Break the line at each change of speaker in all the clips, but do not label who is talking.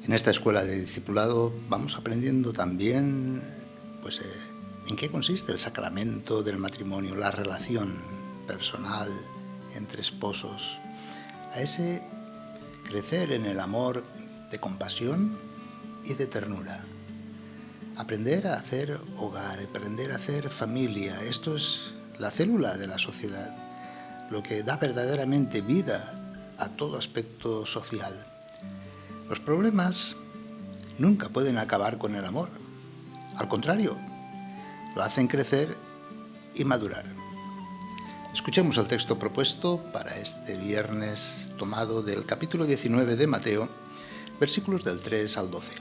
En esta escuela de discipulado vamos aprendiendo también en qué consiste el sacramento del matrimonio, la relación personal entre esposos, a ese crecer en el amor de compasión y de ternura. Aprender a hacer hogar, aprender a hacer familia, esto es la célula de la sociedad, lo que da verdaderamente vida a todo aspecto social. Los problemas nunca pueden acabar con el amor. Al contrario, lo hacen crecer y madurar. Escuchemos el texto propuesto para este viernes, tomado del capítulo 19 de Mateo, versículos del 3 al 12.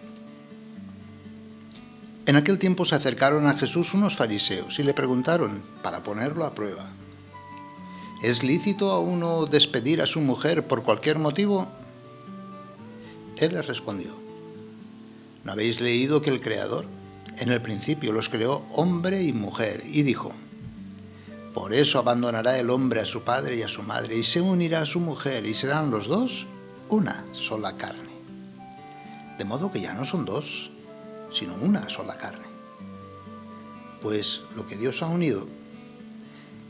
En aquel tiempo se acercaron a Jesús unos fariseos y le preguntaron, para ponerlo a prueba: ¿es lícito a uno despedir a su mujer por cualquier motivo? Él les respondió: ¿no habéis leído que el Creador en el principio los creó hombre y mujer? Y dijo: por eso abandonará el hombre a su padre y a su madre y se unirá a su mujer y serán los dos una sola carne. De modo que ya no son dos, sino una sola carne. Pues lo que Dios ha unido,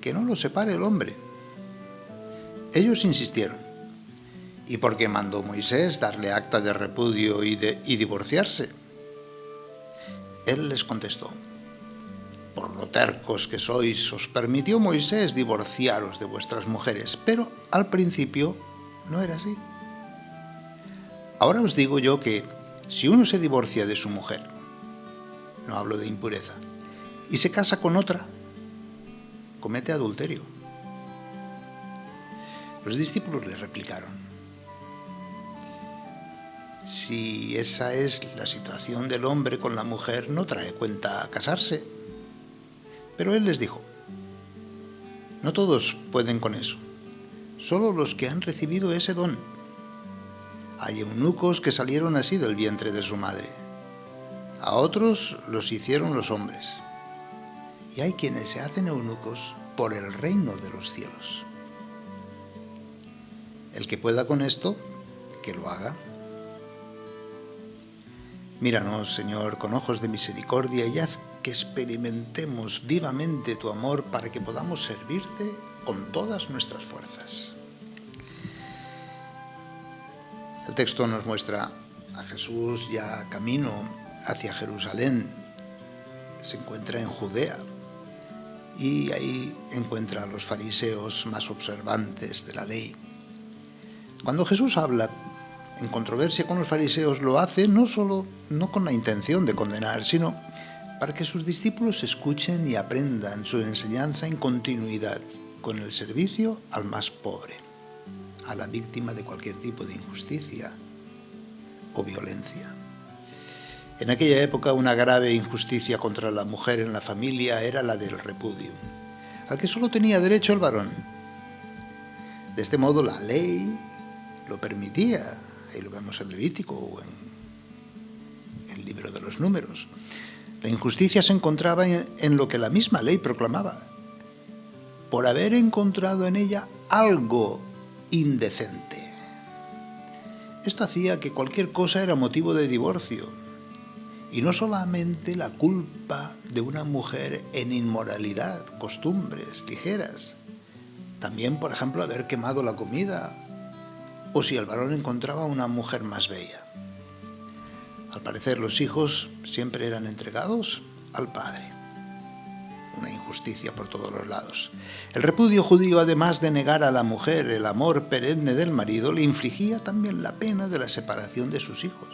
que no lo separe el hombre. Ellos insistieron. ¿Y por qué mandó Moisés darle acta de repudio y divorciarse? Él les contestó: por lo tercos que sois, os permitió Moisés divorciaros de vuestras mujeres, pero al principio no era así. Ahora os digo yo que si uno se divorcia de su mujer, no hablo de impureza, y se casa con otra, comete adulterio. Los discípulos le replicaron: si esa es la situación del hombre con la mujer, no trae cuenta a casarse. Pero él les dijo: no todos pueden con eso, solo los que han recibido ese don. Hay eunucos que salieron así del vientre de su madre, a otros los hicieron los hombres, y hay quienes se hacen eunucos por el reino de los cielos. El que pueda con esto, que lo haga. Míranos, Señor, con ojos de misericordia y haz que experimentemos vivamente tu amor para que podamos servirte con todas nuestras fuerzas. El texto nos muestra a Jesús ya camino hacia Jerusalén. Se encuentra en Judea y ahí encuentra a los fariseos más observantes de la ley. Cuando Jesús habla en controversia con los fariseos, lo hace no con la intención de condenar, sino para que sus discípulos escuchen y aprendan su enseñanza en continuidad con el servicio al más pobre, a la víctima de cualquier tipo de injusticia o violencia. En aquella época, una grave injusticia contra la mujer en la familia era la del repudio, al que solo tenía derecho el varón. De este modo, la ley lo permitía. Ahí lo vemos en Levítico o en el libro de los Números. La injusticia se encontraba en lo que la misma ley proclamaba, por haber encontrado en ella algo indecente. Esto hacía que cualquier cosa era motivo de divorcio, y no solamente la culpa de una mujer en inmoralidad, costumbres ligeras, también, por ejemplo, haber quemado la comida, o si el varón encontraba una mujer más bella. Al parecer, los hijos siempre eran entregados al padre. Una injusticia por todos los lados. El repudio judío, además de negar a la mujer el amor perenne del marido, le infligía también la pena de la separación de sus hijos.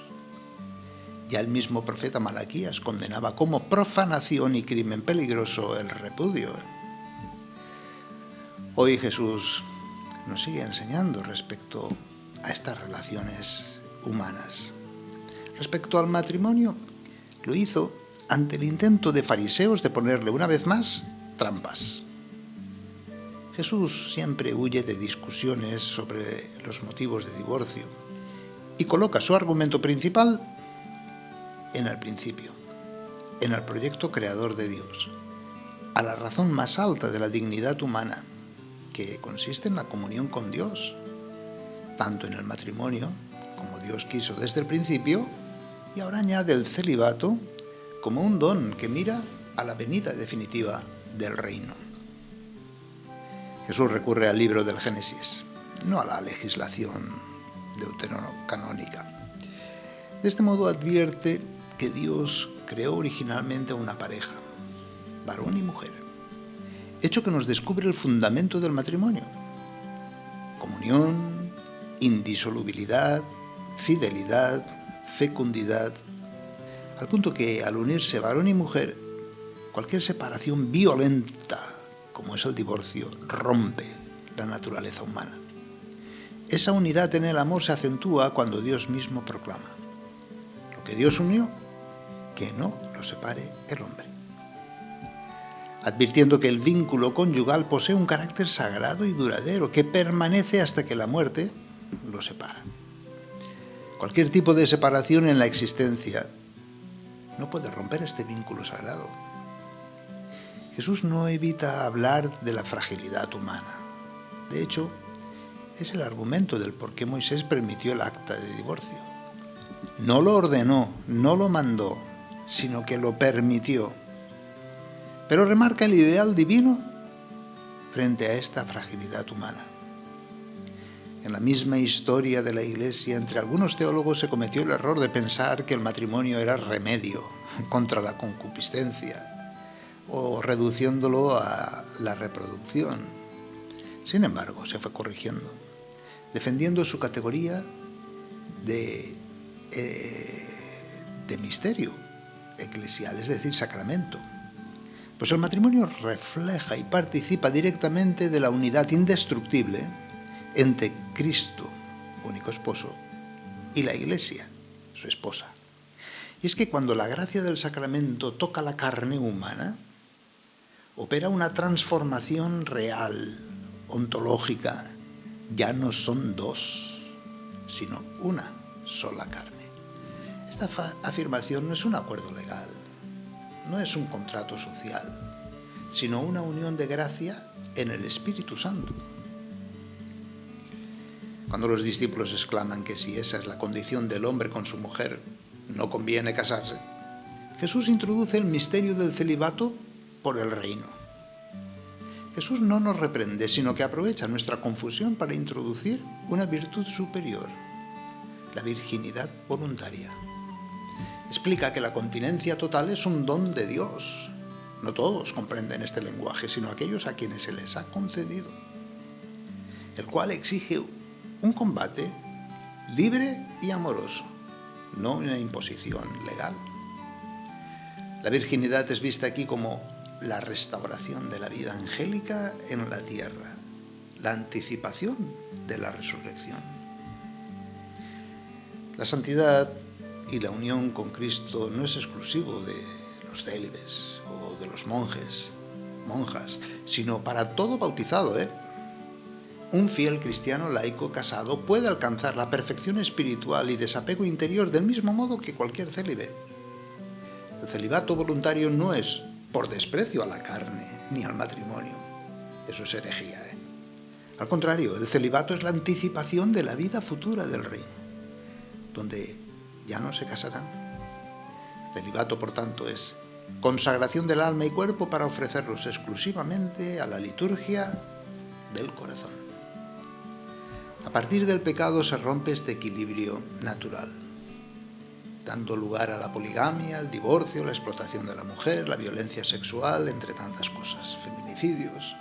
Ya el mismo profeta Malaquías condenaba como profanación y crimen peligroso el repudio. Hoy Jesús nos sigue enseñando respecto a estas relaciones humanas. Respecto al matrimonio, lo hizo ante el intento de fariseos de ponerle una vez más trampas. Jesús siempre huye de discusiones sobre los motivos de divorcio y coloca su argumento principal en el principio, en el proyecto creador de Dios, a la razón más alta de la dignidad humana, que consiste en la comunión con Dios, tanto en el matrimonio, como Dios quiso desde el principio, y ahora añade el celibato como un don que mira a la venida definitiva del reino. Jesús recurre al libro del Génesis, no a la legislación deuterocanónica. De este modo advierte que Dios creó originalmente una pareja, varón y mujer, hecho que nos descubre el fundamento del matrimonio: comunión, indisolubilidad, fidelidad, fecundidad, al punto que al unirse varón y mujer, cualquier separación violenta, como es el divorcio, rompe la naturaleza humana. Esa unidad en el amor se acentúa cuando Dios mismo proclama: lo que Dios unió, que no lo separe el hombre, advirtiendo que el vínculo conyugal posee un carácter sagrado y duradero que permanece hasta que la muerte lo separa. Cualquier tipo de separación en la existencia no puede romper este vínculo sagrado. Jesús no evita hablar de la fragilidad humana. De hecho, es el argumento del por qué Moisés permitió el acta de divorcio. No lo ordenó, no lo mandó, sino que lo permitió. Pero remarca el ideal divino frente a esta fragilidad humana. En la misma historia de la Iglesia, entre algunos teólogos se cometió el error de pensar que el matrimonio era remedio contra la concupiscencia, o reduciéndolo a la reproducción. Sin embargo, se fue corrigiendo, defendiendo su categoría de misterio eclesial, es decir, sacramento. Pues el matrimonio refleja y participa directamente de la unidad indestructible entre Cristo, único esposo, y la Iglesia, su esposa. Y es que cuando la gracia del sacramento toca la carne humana, opera una transformación real, ontológica. Ya no son dos, sino una sola carne. Esta afirmación no es un acuerdo legal, no es un contrato social, sino una unión de gracia en el Espíritu Santo. Cuando los discípulos exclaman que si esa es la condición del hombre con su mujer, no conviene casarse, Jesús introduce el misterio del celibato por el reino. Jesús no nos reprende, sino que aprovecha nuestra confusión para introducir una virtud superior, la virginidad voluntaria. Explica que la continencia total es un don de Dios. No todos comprenden este lenguaje, sino aquellos a quienes se les ha concedido, el cual exige un combate libre y amoroso, no una imposición legal. La virginidad es vista aquí como la restauración de la vida angélica en la tierra, la anticipación de la resurrección. La santidad y la unión con Cristo no es exclusivo de los célibes o de los monjas, sino para todo bautizado, Un fiel cristiano laico casado puede alcanzar la perfección espiritual y desapego interior del mismo modo que cualquier célibe. El celibato voluntario no es por desprecio a la carne ni al matrimonio. Eso es herejía, Al contrario, el celibato es la anticipación de la vida futura del reino, donde ya no se casarán. El celibato, por tanto, es consagración del alma y cuerpo para ofrecerlos exclusivamente a la liturgia del corazón. A partir del pecado se rompe este equilibrio natural, dando lugar a la poligamia, el divorcio, la explotación de la mujer, la violencia sexual, entre tantas cosas, feminicidios.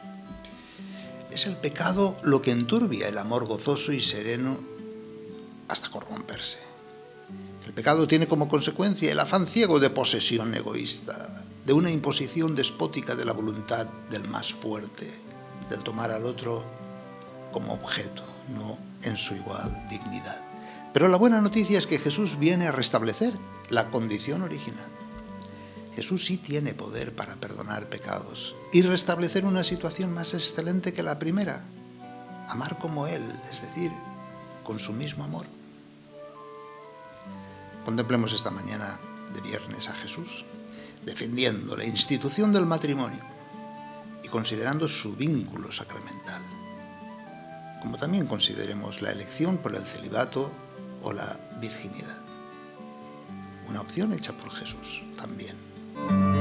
Es el pecado lo que enturbia el amor gozoso y sereno hasta corromperse. El pecado tiene como consecuencia el afán ciego de posesión egoísta, de una imposición despótica de la voluntad del más fuerte, del tomar al otro como objeto, no en su igual dignidad. Pero la buena noticia es que Jesús viene a restablecer la condición original. Jesús sí tiene poder para perdonar pecados y restablecer una situación más excelente que la primera, amar como Él, es decir, con su mismo amor. Contemplemos esta mañana de viernes a Jesús, defendiendo la institución del matrimonio y considerando su vínculo sacramental, como también consideremos la elección por el celibato o la virginidad. Una opción hecha por Jesús también.